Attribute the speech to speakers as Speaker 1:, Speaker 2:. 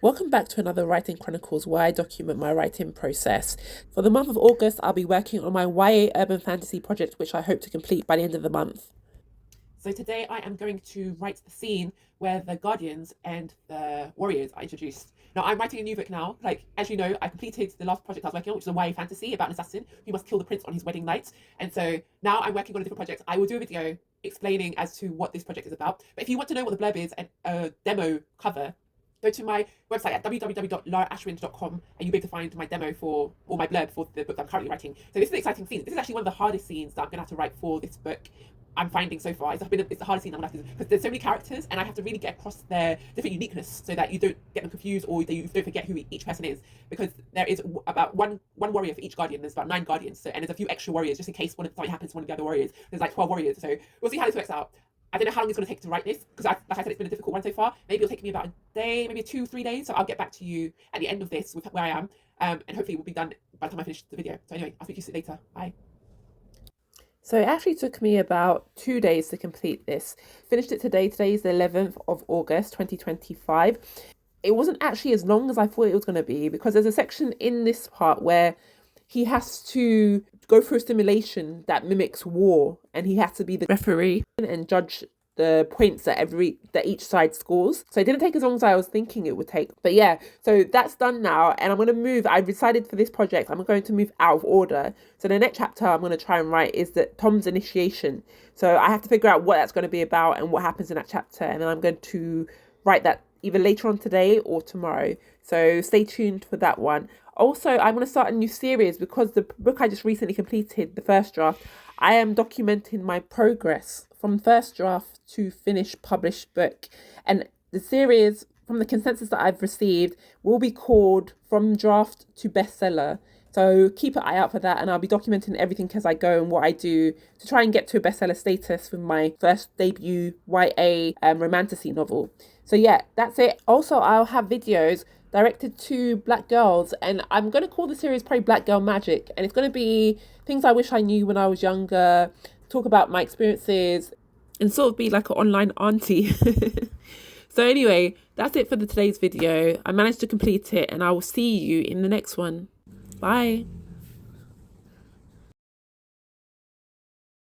Speaker 1: Welcome back to another Writing Chronicles where I document my writing process. For the month of August, I'll be working on my YA urban fantasy project, which I hope to complete by the end of the month. So today I am going to write the scene where the Guardians and the Warriors are introduced. Now I'm writing a new book now. As you know, I completed the last project I was working on, which is a YA fantasy about an assassin who must kill the prince on his wedding night. And so now I'm working on a different project. I will do a video explaining as to what this project is about. But if you want to know what the blurb is and a demo cover, go to my website at www.laraashwind.com and you'll be able to find my demo or my blurb for the book that I'm currently writing. So this is an exciting scene. This is actually one of the hardest scenes that I'm going to have to write for this book. I'm finding so far. It's the hardest scene I'm going to have to, because there's so many characters and I have to really get across their different uniqueness so that you don't get them confused or you don't forget who each person is, because there is about one warrior for each guardian. There's about 9 guardians, and there's a few extra warriors just in case something happens to one of the other warriors. There's like 12 warriors, so we'll see how this works out. I don't know how long it's going to take to write this, because like I said, it's been a difficult one so far. Maybe it'll take me about a day, maybe 2-3 days. So I'll get back to you at the end of this with where I am, and hopefully it will be done by the time I finish the video. So anyway, I'll speak to you later. Bye. So it actually took me about 2 days to complete this. Finished it today. Today is the 11th of August, 2025. It wasn't actually as long as I thought it was going to be, because there's a section in this part where he has to go through a simulation that mimics war, and he has to be the referee and judge the points that each side scores. So it didn't take as long as I was thinking it would take. But yeah, so that's done now, and I'm going to move. I've decided for this project, I'm going to move out of order. So the next chapter I'm going to try and write is Tom's initiation. So I have to figure out what that's going to be about and what happens in that chapter, and then I'm going to write that either later on today or tomorrow. So stay tuned for that one. Also, I'm going to start a new series because the book I just recently completed, the first draft, I am documenting my progress from first draft to finished published book. And the series, from the consensus that I've received, will be called From Draft to Bestseller. So keep an eye out for that, and I'll be documenting everything as I go and what I do to try and get to a bestseller status with my first debut YA romantasy novel. So yeah, that's it. Also, I'll have videos directed to Black girls, and I'm going to call the series probably Black Girl Magic, and it's going to be things I wish I knew when I was younger, talk about my experiences, and sort of be like an online auntie. So anyway, that's it for today's video. I managed to complete it, and I will see you in the next one. Bye.